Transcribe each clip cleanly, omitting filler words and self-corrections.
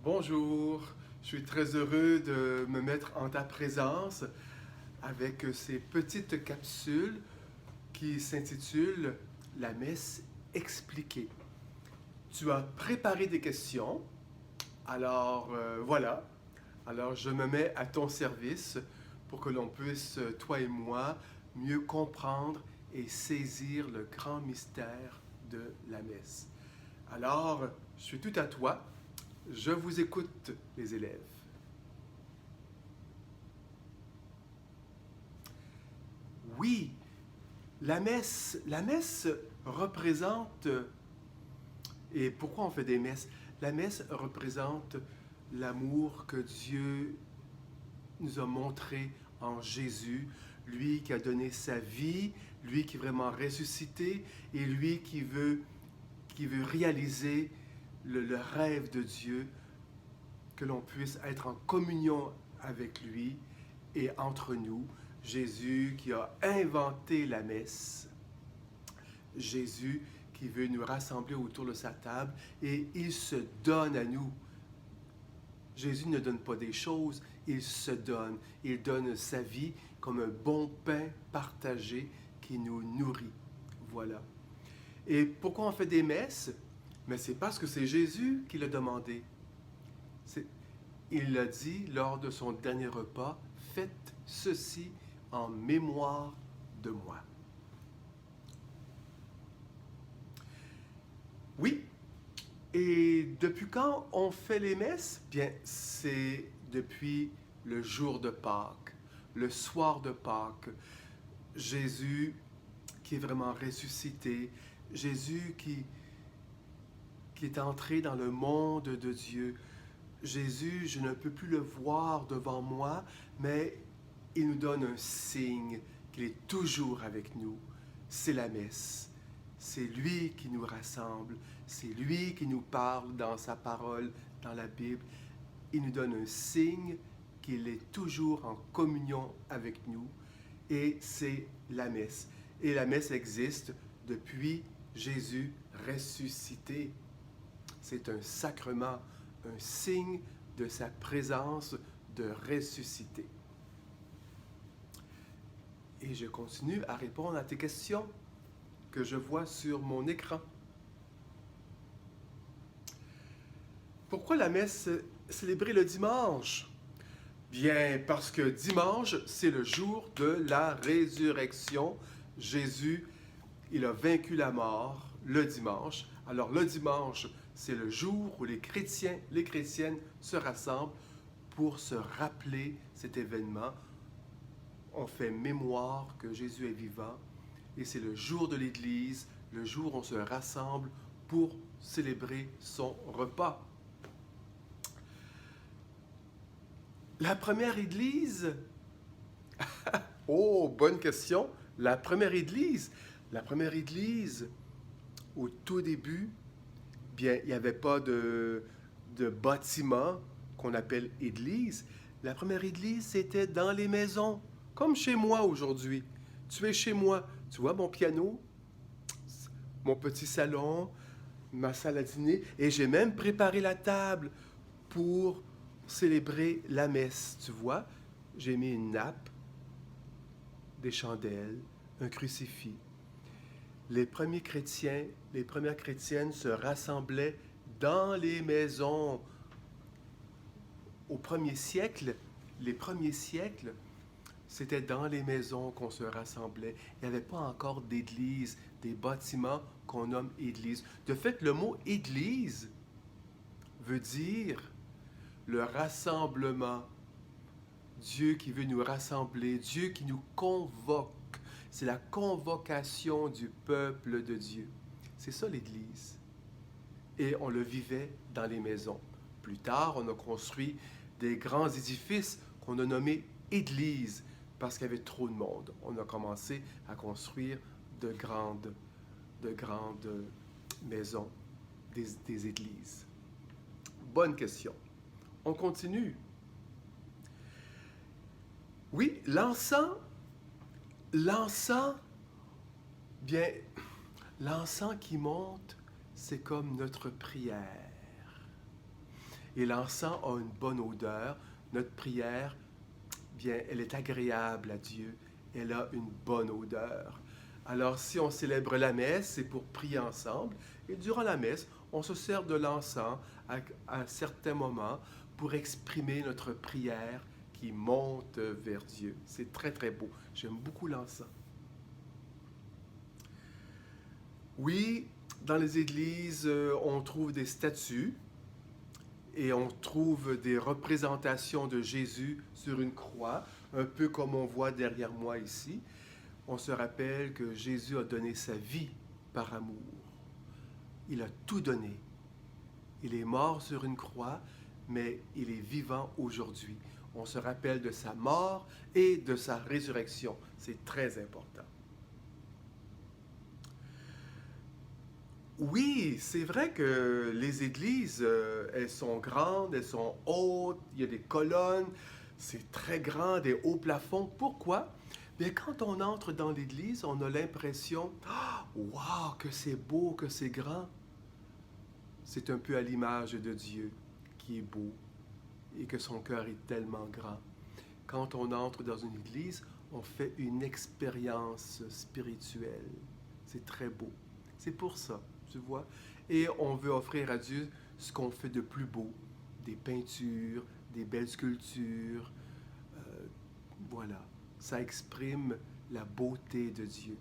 Bonjour, je suis très heureux de me mettre en ta présence avec ces petites capsules qui s'intitulent La messe expliquée. Tu as préparé des questions, alors voilà. Alors je me mets à ton service pour que l'on puisse, toi et moi, mieux comprendre et saisir le grand mystère de la messe. Alors, je suis tout à toi. Je vous écoute, les élèves. Oui, la messe représente, et pourquoi on fait des messes? La messe représente l'amour que Dieu nous a montré en Jésus, lui qui a donné sa vie, lui qui est vraiment ressuscité, et lui qui veut réaliser le rêve de Dieu, que l'on puisse être en communion avec lui et entre nous. Jésus qui a inventé la messe, Jésus qui veut nous rassembler autour de sa table et il se donne à nous. Jésus ne donne pas des choses, il se donne. Il donne sa vie comme un bon pain partagé qui nous nourrit. Voilà. Et pourquoi on fait des messes? Mais c'est parce que c'est Jésus qui l'a demandé. Il l'a dit lors de son dernier repas, faites ceci en mémoire de moi. Oui, et depuis quand on fait les messes? Bien, c'est depuis le jour de Pâques, le soir de Pâques. Jésus qui est vraiment ressuscité, Jésus qui est entré dans le monde de Dieu. Jésus, je ne peux plus le voir devant moi, mais il nous donne un signe qu'il est toujours avec nous. C'est la messe. C'est lui qui nous rassemble. C'est lui qui nous parle dans sa parole, dans la Bible. Il nous donne un signe qu'il est toujours en communion avec nous. Et c'est la messe. Et la messe existe depuis Jésus ressuscité. C'est un sacrement, un signe de sa présence de ressuscité. Et je continue à répondre à tes questions que je vois sur mon écran. Pourquoi la messe célébrée le dimanche? Bien, parce que dimanche, c'est le jour de la résurrection. Jésus, il a vaincu la mort le dimanche. Alors le dimanche, c'est le jour où les chrétiens, les chrétiennes se rassemblent pour se rappeler cet événement. On fait mémoire que Jésus est vivant et c'est le jour de l'Église, le jour où on se rassemble pour célébrer son repas. La première Église, oh, bonne question. La première Église, au tout début, bien, il n'y avait pas de bâtiment qu'on appelle Église. La première Église, c'était dans les maisons, comme chez moi aujourd'hui. Tu es chez moi, tu vois mon piano, mon petit salon, ma salle à dîner, et j'ai même préparé la table pour célébrer la messe. Tu vois, j'ai mis une nappe, des chandelles, un crucifix. Les premiers chrétiens, les premières chrétiennes se rassemblaient dans les maisons. Au premier siècle, les premiers siècles, c'était dans les maisons qu'on se rassemblait. Il n'y avait pas encore d'église, des bâtiments qu'on nomme église. De fait, le mot église veut dire le rassemblement. Dieu qui veut nous rassembler, Dieu qui nous convoque. C'est la convocation du peuple de Dieu. C'est ça l'Église. Et on le vivait dans les maisons. Plus tard, on a construit des grands édifices qu'on a nommés églises parce qu'il y avait trop de monde. On a commencé à construire de grandes maisons, des églises. Bonne question. On continue. Oui, l'encens, bien, l'encens qui monte, c'est comme notre prière. Et l'encens a une bonne odeur. Notre prière, bien, elle est agréable à Dieu. Elle a une bonne odeur. Alors, si on célèbre la messe, c'est pour prier ensemble. Et durant la messe, on se sert de l'encens à certains moments pour exprimer notre prière qui monte vers Dieu. C'est très, très beau. J'aime beaucoup l'encens. Oui, dans les églises, on trouve des statues et on trouve des représentations de Jésus sur une croix, un peu comme on voit derrière moi ici. On se rappelle que Jésus a donné sa vie par amour. Il a tout donné. Il est mort sur une croix, mais il est vivant aujourd'hui. On se rappelle de sa mort et de sa résurrection. C'est très important. Oui, c'est vrai que les églises, elles sont grandes, elles sont hautes, il y a des colonnes, c'est très grand, des hauts plafonds. Pourquoi? Bien, quand on entre dans l'église, on a l'impression, ah, wow, que c'est beau, que c'est grand. C'est un peu à l'image de Dieu qui est beau et que son cœur est tellement grand. Quand on entre dans une église, on fait une expérience spirituelle. C'est très beau. C'est pour ça, tu vois. Et on veut offrir à Dieu ce qu'on fait de plus beau. Des peintures, des belles sculptures. Voilà. Ça exprime la beauté de Dieu.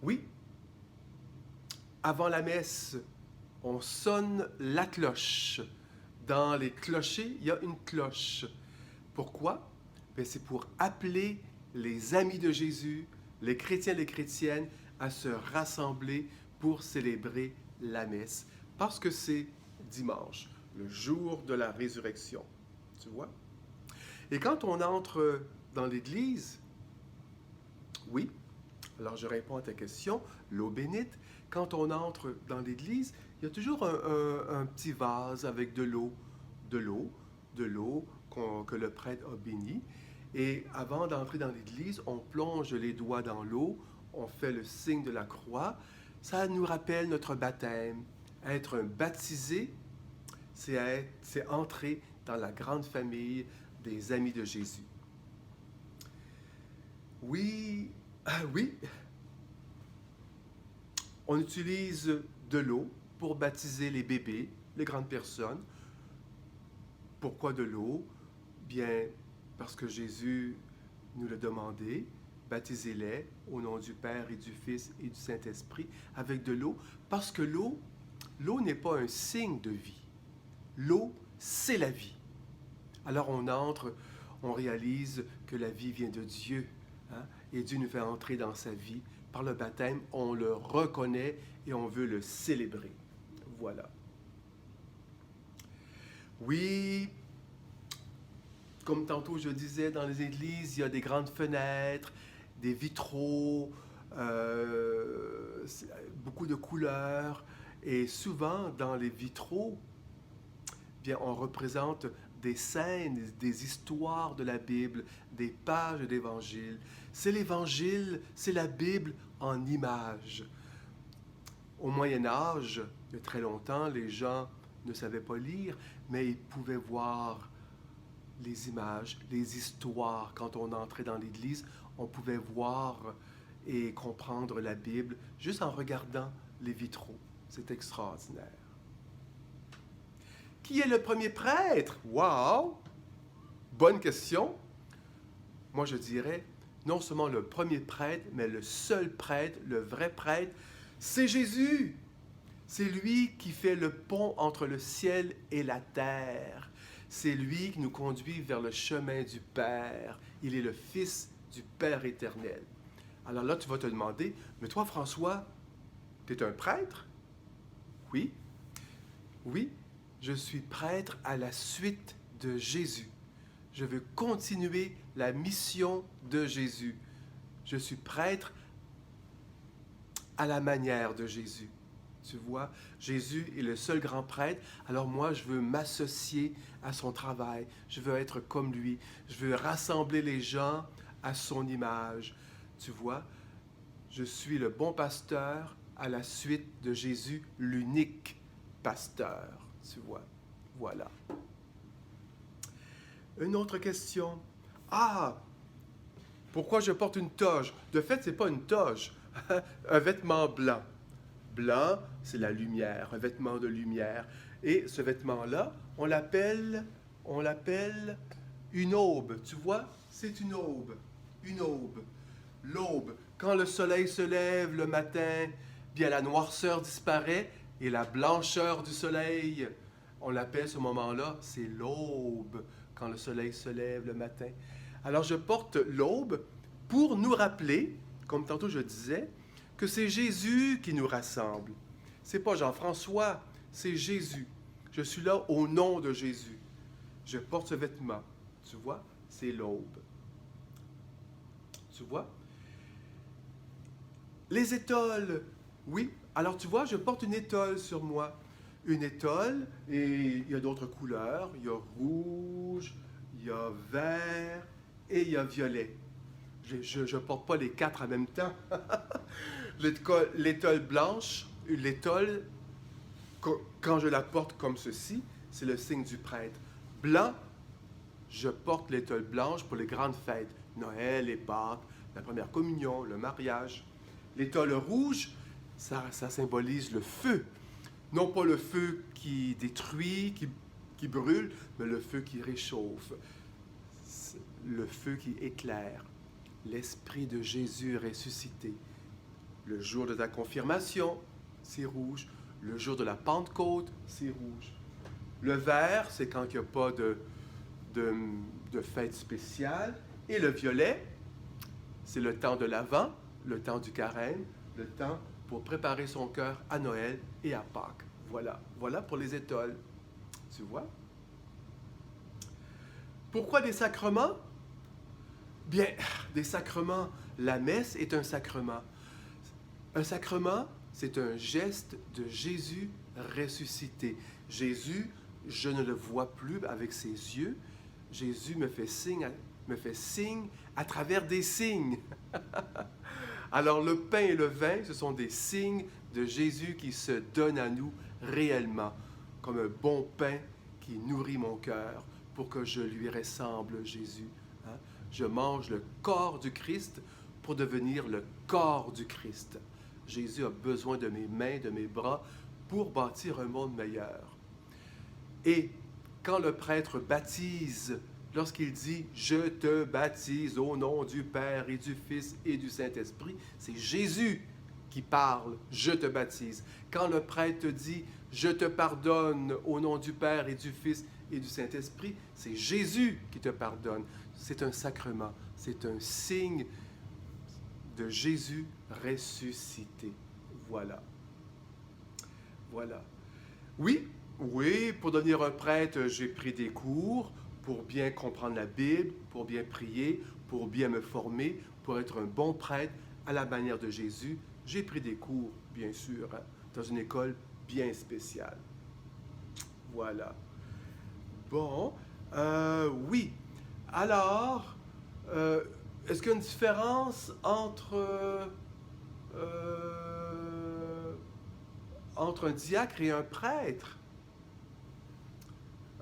Oui, avant la messe, on sonne la cloche. Dans les clochers, il y a une cloche. Pourquoi? Bien, c'est pour appeler les amis de Jésus, les chrétiens et les chrétiennes, à se rassembler pour célébrer la messe. Parce que c'est dimanche, le jour de la résurrection. Tu vois? Et quand on entre dans l'Église, oui, alors je réponds à ta question, l'eau bénite, quand on entre dans l'Église, il y a toujours un petit vase avec de l'eau, de l'eau, de l'eau que le prêtre a béni. Et avant d'entrer dans l'Église, on plonge les doigts dans l'eau, on fait le signe de la croix. Ça nous rappelle notre baptême. Être un baptisé, c'est entrer dans la grande famille des amis de Jésus. Oui, oui, on utilise de l'eau pour baptiser les bébés, les grandes personnes. Pourquoi de l'eau? Bien, parce que Jésus nous l'a demandé, baptisez-les au nom du Père et du Fils et du Saint-Esprit avec de l'eau, parce que l'eau n'est pas un signe de vie. L'eau, c'est la vie. Alors on entre, on réalise que la vie vient de Dieu, hein, et Dieu nous fait entrer dans sa vie. Par le baptême, on le reconnaît et on veut le célébrer. Voilà. Oui, comme tantôt je disais, dans les églises, il y a des grandes fenêtres, des vitraux, beaucoup de couleurs. Et souvent, dans les vitraux, bien, on représente des scènes, des histoires de la Bible, des pages d'Évangile. C'est l'Évangile, c'est la Bible en images. Au Moyen Âge, il y a très longtemps, les gens ne savaient pas lire, mais ils pouvaient voir les images, les histoires. Quand on entrait dans l'Église, on pouvait voir et comprendre la Bible juste en regardant les vitraux. C'est extraordinaire. Qui est le premier prêtre? Wow! Bonne question. Moi, je dirais, non seulement le premier prêtre, mais le seul prêtre, le vrai prêtre, c'est Jésus. C'est lui qui fait le pont entre le ciel et la terre. C'est lui qui nous conduit vers le chemin du Père. Il est le Fils du Père éternel. Alors là, tu vas te demander, mais toi, François, tu es un prêtre? Oui. Oui, je suis prêtre à la suite de Jésus. Je veux continuer la mission de Jésus. Je suis prêtre à la manière de Jésus. Tu vois, Jésus est le seul grand prêtre, alors moi, je veux m'associer à son travail. Je veux être comme lui. Je veux rassembler les gens à son image. Tu vois, je suis le bon pasteur à la suite de Jésus, l'unique pasteur. Tu vois, voilà. Une autre question. Ah, pourquoi je porte une toge? De fait, ce n'est pas une toge, un vêtement blanc. Blanc, c'est la lumière, un vêtement de lumière. Et ce vêtement-là, on l'appelle une aube. Tu vois, c'est une aube. Une aube. L'aube. Quand le soleil se lève le matin, bien la noirceur disparaît et la blancheur du soleil, on l'appelle ce moment-là, c'est l'aube, quand le soleil se lève le matin. Alors je porte l'aube pour nous rappeler, comme tantôt je disais, que c'est Jésus qui nous rassemble. C'est pas Jean-François, c'est Jésus. Je suis là au nom de Jésus. Je porte ce vêtement. Tu vois, c'est l'aube. Tu vois? Les étoiles. Oui, alors tu vois, je porte une étole sur moi. Une étole, et il y a d'autres couleurs. Il y a rouge, il y a vert et il y a violet. Je ne porte pas les quatre en même temps. L'étole blanche, l'étole, quand je la porte comme ceci, c'est le signe du prêtre. Blanc, je porte l'étole blanche pour les grandes fêtes. Noël et Pâques, la première communion, le mariage. L'étole rouge, ça symbolise le feu. Non pas le feu qui détruit, qui brûle, mais le feu qui réchauffe. Le feu qui éclaire. L'Esprit de Jésus ressuscité. Le jour de ta confirmation, c'est rouge. Le jour de la Pentecôte, c'est rouge. Le vert, c'est quand il n'y a pas de fête spéciale. Et le violet, c'est le temps de l'Avent, le temps du carême, le temps pour préparer son cœur à Noël et à Pâques. Voilà, voilà pour les étoiles. Tu vois? Pourquoi des sacrements? Bien, des sacrements. La messe est un sacrement. Un sacrement, c'est un geste de Jésus ressuscité. Jésus, je ne le vois plus avec ses yeux. Jésus me fait signe à travers des signes. Alors le pain et le vin, ce sont des signes de Jésus qui se donne à nous réellement, comme un bon pain qui nourrit mon cœur pour que je lui ressemble, Jésus. Hein? Je mange le corps du Christ pour devenir le corps du Christ. Jésus a besoin de mes mains, de mes bras, pour bâtir un monde meilleur. Et quand le prêtre baptise, lorsqu'il dit « Je te baptise au nom du Père et du Fils et du Saint-Esprit », c'est Jésus qui parle « Je te baptise ». Quand le prêtre te dit « Je te pardonne au nom du Père et du Fils et du Saint-Esprit », c'est Jésus qui te pardonne. C'est un sacrement, c'est un signe de Jésus ressuscité. Voilà. Voilà. Oui, pour devenir un prêtre, j'ai pris des cours pour bien comprendre la Bible, pour bien prier, pour bien me former, pour être un bon prêtre à la manière de Jésus. J'ai pris des cours, bien sûr, hein, dans une école bien spéciale. Voilà. Bon, oui. Alors, est-ce qu'il y a une différence entre un diacre et un prêtre?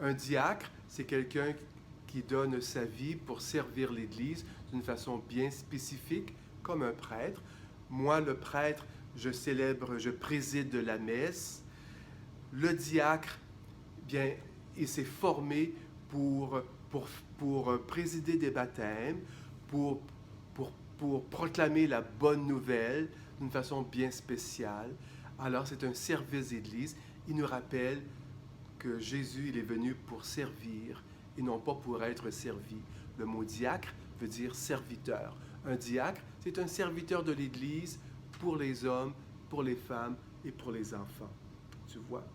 Un diacre, c'est quelqu'un qui donne sa vie pour servir l'Église d'une façon bien spécifique, comme un prêtre. Moi, le prêtre, je préside la messe. Le diacre, bien, il s'est formé pour présider des baptêmes, pour, pour proclamer la bonne nouvelle d'une façon bien spéciale. Alors, c'est un service d'Église. Il nous rappelle que Jésus, il est venu pour servir et non pas pour être servi. Le mot diacre veut dire serviteur. Un diacre, c'est un serviteur de l'Église pour les hommes, pour les femmes et pour les enfants. Tu vois?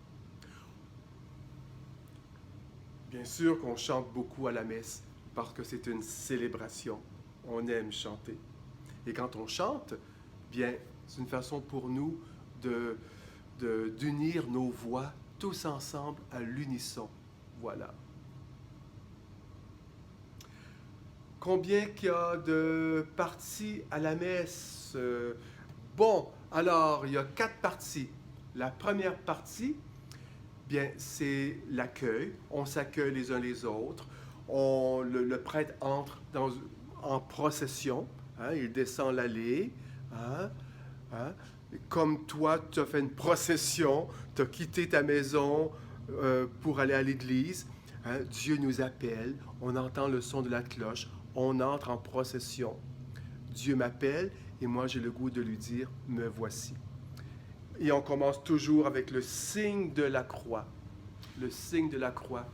Bien sûr qu'on chante beaucoup à la messe parce que c'est une célébration. On aime chanter. Et quand on chante, bien, c'est une façon pour nous d'unir nos voix tous ensemble à l'unisson. Voilà. Combien qu'il y a de parties à la messe? Bon, Alors, il y a 4 parties. La première partie, bien, c'est l'accueil. On s'accueille les uns les autres. Le prêtre entre en procession. Hein, il descend l'allée. Hein, hein. Comme toi, tu as fait une procession, tu as quitté ta maison pour aller à l'église. Hein, Dieu nous appelle. On entend le son de la cloche. On entre en procession. Dieu m'appelle et moi j'ai le goût de lui dire, me voici. Et on commence toujours avec le signe de la croix. Le signe de la croix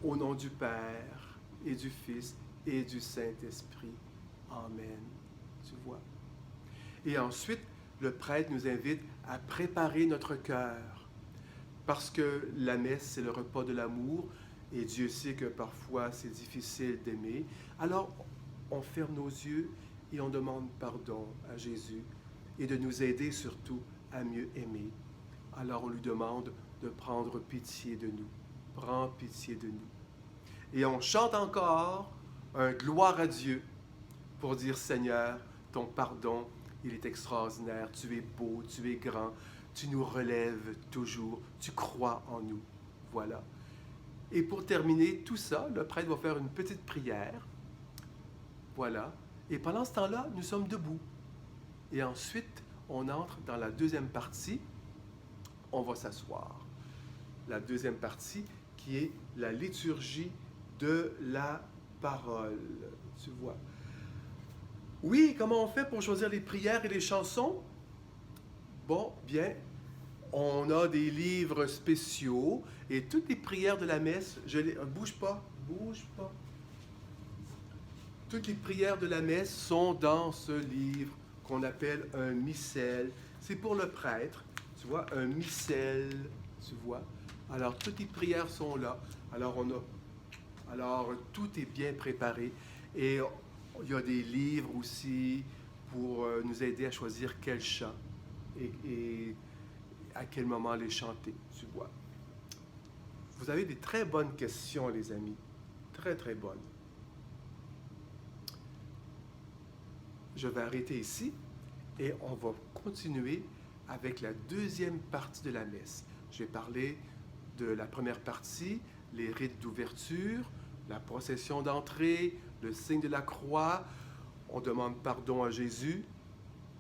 au nom du Père et du Fils et du Saint-Esprit. Amen. Tu vois. Et ensuite, le prêtre nous invite à préparer notre cœur. Parce que la messe, c'est le repas de l'amour. Et Dieu sait que parfois c'est difficile d'aimer. Alors, on ferme nos yeux et on demande pardon à Jésus et de nous aider surtout à mieux aimer. Alors on lui demande de prendre pitié de nous. Prends pitié de nous. Et on chante encore un gloire à Dieu pour dire Seigneur, ton pardon, il est extraordinaire. Tu es beau, tu es grand, tu nous relèves toujours, tu crois en nous. Voilà. Et pour terminer tout ça, le prêtre va faire une petite prière. Voilà. Et pendant ce temps-là, nous sommes debout. Et ensuite, on entre dans la deuxième partie. On va s'asseoir. La deuxième partie qui est la liturgie de la parole. Tu vois. Oui, comment on fait pour choisir les prières et les chansons? Bon, bien, on a des livres spéciaux et toutes les prières de la messe, bouge pas, bouge pas. Toutes les prières de la messe sont dans ce livre qu'on appelle un missel. C'est pour le prêtre, tu vois, un missel, tu vois. Alors, toutes les prières sont là. Alors, tout est bien préparé. Et il y a des livres aussi pour nous aider à choisir quel chant et à quel moment les chanter, tu vois. Vous avez des très bonnes questions, les amis. Très, très bonnes. Je vais arrêter ici et on va continuer avec la deuxième partie de la messe. Je vais parler de la première partie, les rites d'ouverture, la procession d'entrée, le signe de la croix. On demande pardon à Jésus.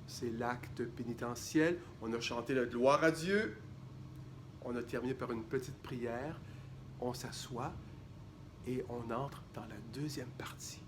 C'est l'acte pénitentiel. On a chanté la gloire à Dieu. On a terminé par une petite prière. On s'assoit et on entre dans la deuxième partie.